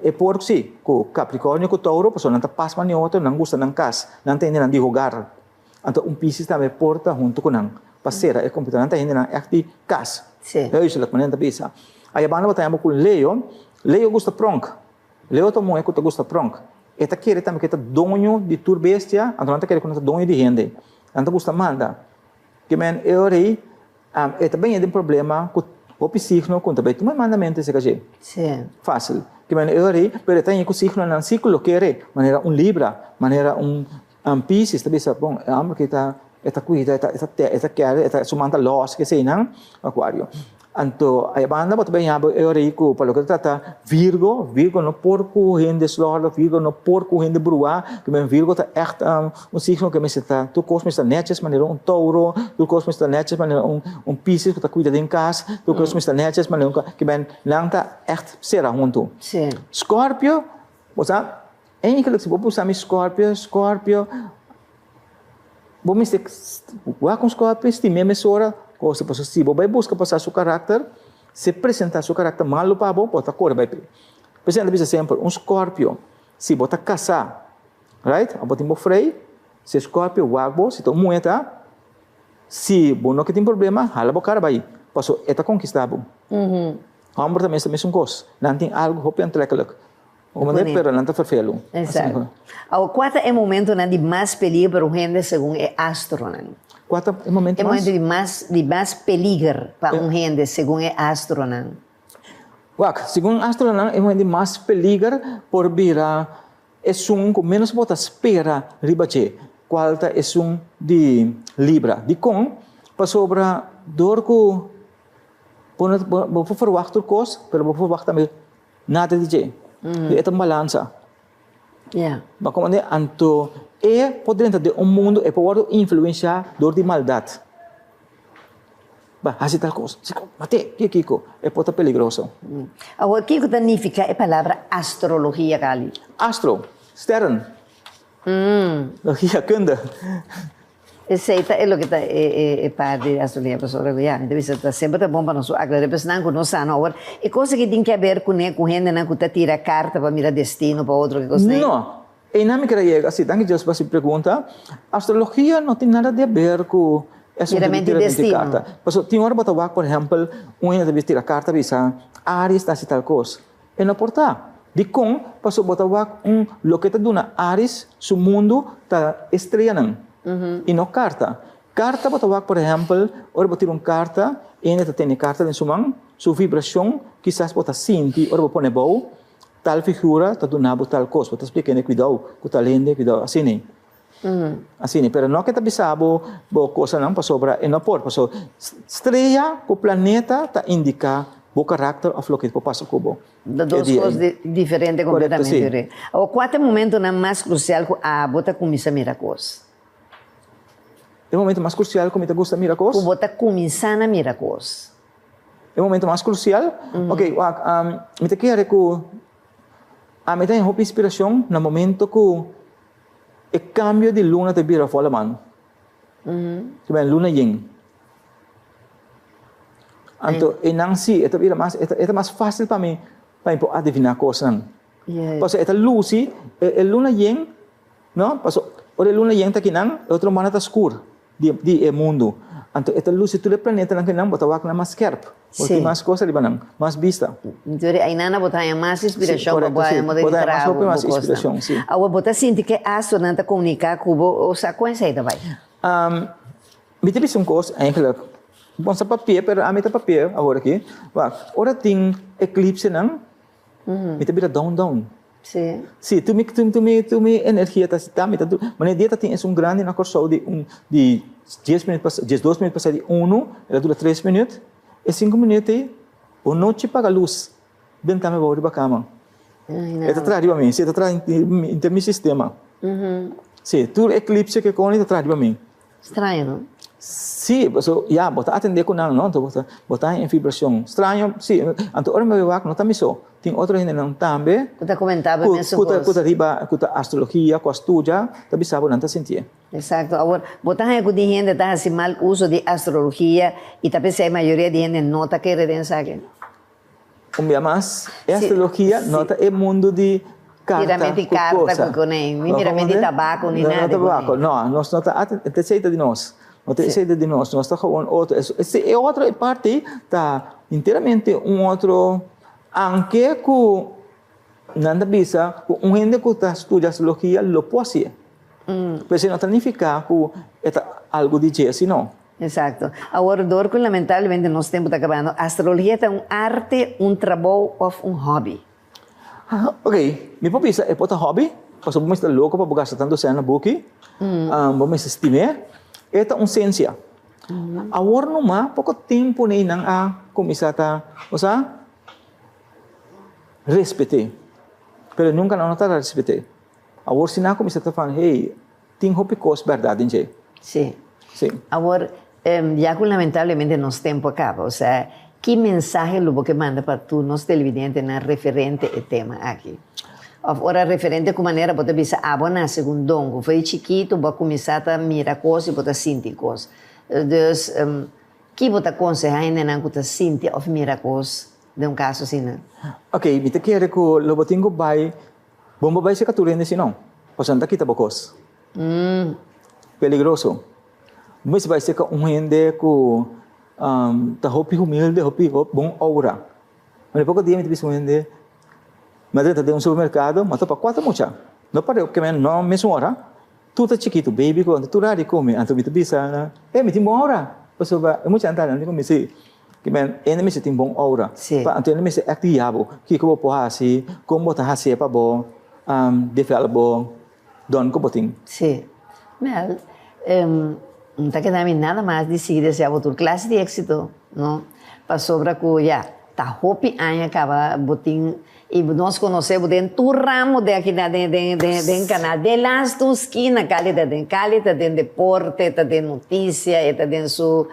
é por si, com Capricórnio, com Touro, porque não está pasma nem outro, não gusta não casa, não tem nem de jogar. Então Pisces também porta junto com ele, parceira, é completamente ainda não é de casa. Sim. É isso que a gente pensa. Aí a banda batemos com Leo gusta pronk. Leo também é que gosta pronk. Eta quer também que está dono de tur bestia, então não quer que está dono de gente. Então gosta manda. Que men eu aí, também é um problema com o psíquico, com também tem mandamento esse que Sim. fácil. Que men eu aí, pero tem que o psíquico não ciclo quer, maneira libra, maneira Pisces, também sabe bom, amor que está cuida, está quer, está sumanta loss que sei não, Aquário. Então, a banda bota bem abo eurico para o que trata Virgo não porco gente slorda, Virgo não porco gente brua, que bem Virgo tá echt signo que me está, tu cosmo está netes maneira Touro, tu cosmo está netes maneira Pisces que tá cuida de casa, tu cosmo está netes maneira que bem lang tá echt será junto. Sim. Scorpio, você eigenlijk se vou usar Scorpio, vou me ser com Scorpio, estimei mesora coisa positivo, vai buscar passar seu caráter, se apresentar seu caráter malo para bom, bota cor vai. Presente bisa sempre Scorpio, se bota casar, right? A botimbo frei, se Scorpio wagbo, se to mueta, se bono que tem problema, hala bo cara vai. Passou eta conquistado. Amor também é mesmo coisa, não tem algo hope antrekelijk. O maneira pero não tá vervelo. Exato. Qual é o momento de mais perigo para o gente segundo é astro, né? Qual é o momento de mais peligro para um gente segundo é astro, né? Segundo astro, é o momento de mais peligro por vira é com menos bota espera ribache. Qual é de Libra, de com para sobra dor com vou verwachten coisa, pero vou verwachten também nada de je. É uma balança. Yeah. Mas como é, então, por dentro de mundo, pode influenciar dor de maldade. Assim tal coisa. Mate, Kiko, pode ser peligroso. O que significa a palavra astrologia, Kali? Astro, sterren. Logia kunde. Essa é o que está parte da astrologia, professora Goiânia. Então, isso está sempre bom para nós aclarar, que nós sabemos agora. É coisa que tem que ver com gente que está tirando carta para mirar destino, para outro, que coisa. Não. E na minha carreira, assim, tanto que Deus se pergunta, a astrologia não tem nada a ver com essa destino. Carta. Porque tem hora para por exemplo, deve tirar carta, bisa, Aries está tal coisa. E não importa. De com, passou botar lo que está dando Aries, su mundo está estrelando. E não carta. Carta botar por exemplo, ora botar carta, ainda tem carta em sua mão, sua vibração, quizás botar sentir, ora botar bom, tal figura, está dando tal coisa, botar explicando cuidado, com talento, cuidado, assim nem. Assim, pero não que está bisabo, boa coisa não passou para e não pode, passou estrela, o planeta está indicar o caráter of lo que passa com Duas coisas diferentes completamente diferentes. Qual é o momento mais crucial que a bota começa a mirar coisas? É o momento mais crucial que me gusta mirar coisas? Que bota começar a mirar coisas. É o momento mais crucial? Ok, me quero que a me tem uma inspiração no momento que o cambio de luna te vira fora mano. Que vem luna yin. Então, e não se, é mais fácil para mim para adivinhar coisas. Porque esta luz, a luna yin, não? Porque a luna yin está aqui não, a outra mana está escura de mundo. Então, esta luz do planeta não que não, botar o mais scarp. Porque mais coisas ali não, mais vista. Então, aí não botar mais inspiração para botar mais inspiração, sim. Agora botar sentir que a astro não está comunicar com o sequência aí também. Me tem uma coisa, eigenlijk. Bom, sa papel, pero a mim tá papel agora aqui. Ora tem eclipse não? Me tem vira down. Sim. Sim, tu me energia tá me tá. Mas dia tem um grande na corso de 10 minutos, 12 minutos passar de 1, ela dura 3 minutos, e 5 minutos, o noite paga luz. Bem também vou para cama. Está atrás de mim, está atrás em meu sistema. Sim, tu eclipse que com ele atrás de mim. Estranho, não? Sim, já, botar atender com não, então botar em vibração. Estranho, sim. Então, ora meu não está miso. Tem outra gente não também. Você comentava mesmo coisa. Kuta riba, kuta astrologia, com estudia, também sabe não está sentir. Exato. Agora, botar aí que tem gente está assim mal uso de astrologia e também se a maioria de gente nota que redensa aqui. Mas astrologia nota é mundo de Miramenti carta com nem, miramenti tabaco nem nada. Tabaco, não, nós não está aceita de nós. Não tem saída de nós está com outro. É outra parte, está inteiramente outro anche que nada bisa, gente que está estudando astrologia lo pode ser. Mas não significa que é algo de jeito, não. Exato. Agora, Dorco, lamentavelmente, nosso tempo está acabando. A astrologia é arte, trabalho ou hobby? Ok, me pode pensar, é um hobby, porque vamos estar louco para gastar tanto cena buki, vamos estimar. É uma ciência. Agora não há pouco tempo nem não há começar a, respeitar. Mas nunca não está respeitar. Agora se não começar a falar, hey, tem coisa verdade, hein? Sim. Agora, já que lamentablemente nosso tempo acaba, que mensagem o que manda para tu, nos televidentes, na referente ao tema aqui? Ora, referente com maneira, pode pensar, bona, segundo dongo, foi chiquito, vou começar a mirar coisas e vou sentir coisas. Então, que vou aconselhar ainda não que sentir ou mirar coisas, de caso assim? Ok, me te quero que o botingo vai, bomba vai ser capturando assim, não. Porque não está aqui tabacos. Peligroso. Mas vai ser que gente que está humilde, bom aura. Mas pouco dia me te penso gente mas dentro de supermercado, mas para 4 mucha. Não para que não mesmo hora. Tu tá chiquito, baby, quando tu rari come, anto me bisa, me tem boa hora. Pessoa, é muito antada, não me sei. Que ele me tem boa hora. Para anto ele me sei activo, que eu vou assim, como botar assim para bom, develop don ko boting. Sim. Well, não está quedando nada mais de seguir esse outro classe de êxito, não? Para sobra que já tá hopi aña acaba boting e nós conhecemos dentro do ramo de aqui de canal, de las tus esquinas, Cali está dentro deporte, está dentro notícia, está dentro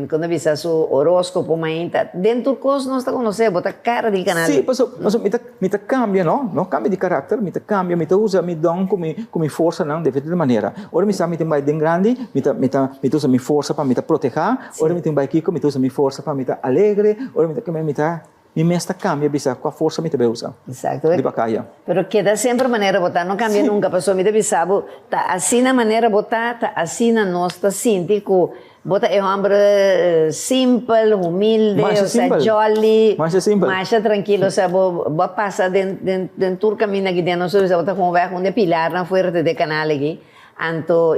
quando visa su horóscopo, mainta, dentro coisa nós está conhecendo, bota cara de canal. Sim, mas mita cambia, não cambia de caráter, mita cambia, mita usa mi dom como força não de diferente maneira. Ora mi sa mita vai den grande, mita usa mi força para mita proteger, ora mita vai kiko, mita usa mi força para mita alegre, ora mita mi mesta cambia, bisa com a força mita usa. Exato. De bacaya. Pero queda sempre maneira botar, não cambia nunca, pessoa mita bisabo, tá assim na maneira botar, tá assim na nossa sintico. Bota é um homem simples, humilde, Marcha o sea, simple. jolly, Marcha simple. marcha tranquilo, o sea, vou passar dentro do caminho aqui dentro, nós bota conversa com de pilar na fuerte de canal aqui, então,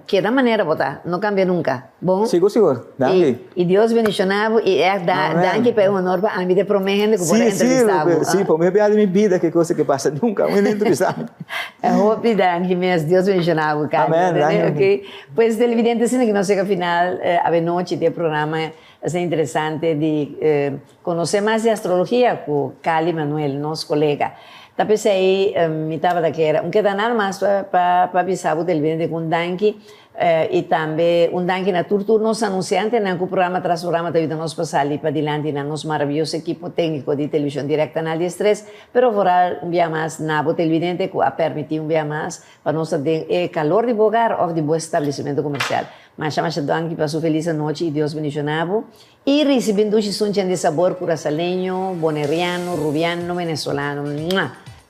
queda maneira botar, não cambia nunca, bom? Seguro, danke. E Deus bendicionava e danke para o honor para a mim de promete que pode entrevistar. Sim, por minha minha vida que coisa que passa nunca, me entrevistar. Hope danke mesmo, Deus bendicionava, cara. Amém, okay? Pois televidente, assim que nós chega final a noite do programa é interessante de conhecer mais de astrologia com Cali Manuel, nosso colega. Tá pensei me estava daquela que canal mais para avisar o televidente com danke e também danke na turno nos anunciantes na que o programa tras programa da vida nos passar ali para adiante na nosso maravilhoso equipo técnico de televisão direta Canal 13, pero vorá dia mais na o televidente que a permitir dia mais para nós ter calor de bogar ou de bom estabelecimento comercial. Mas chama danke para sua feliz noite e Deus bendicionavo e recebendo de sabor curacaleño, boneriano, rubiano, venezolano.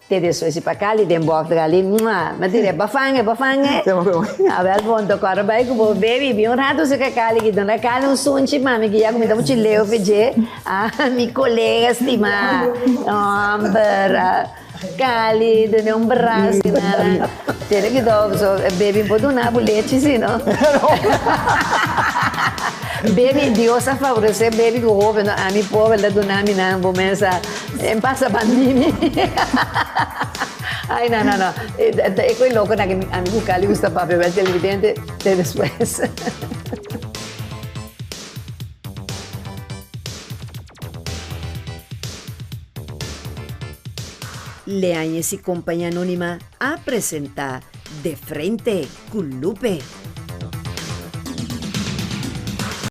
Te deso esse para Cali, tem boa ali, mas dire bafange. A ver, ponto agora vai com o baby, vi rato se Cali que dona Cali sunchi mami que já comida muito leo fez, mi colega estima, Cali, de um braço, nada. Tere que dog so baby pode donar bolete sim, não? Baby, Deus a favorecer baby do jovem, a mim pobre da donar mi na bomesa, em passa pandemia. Ai, não. É coisa louca que a mim Cali gusta para ver televidente depois. Leanhese Companhia Anônima a apresentar De Frente com Lupe.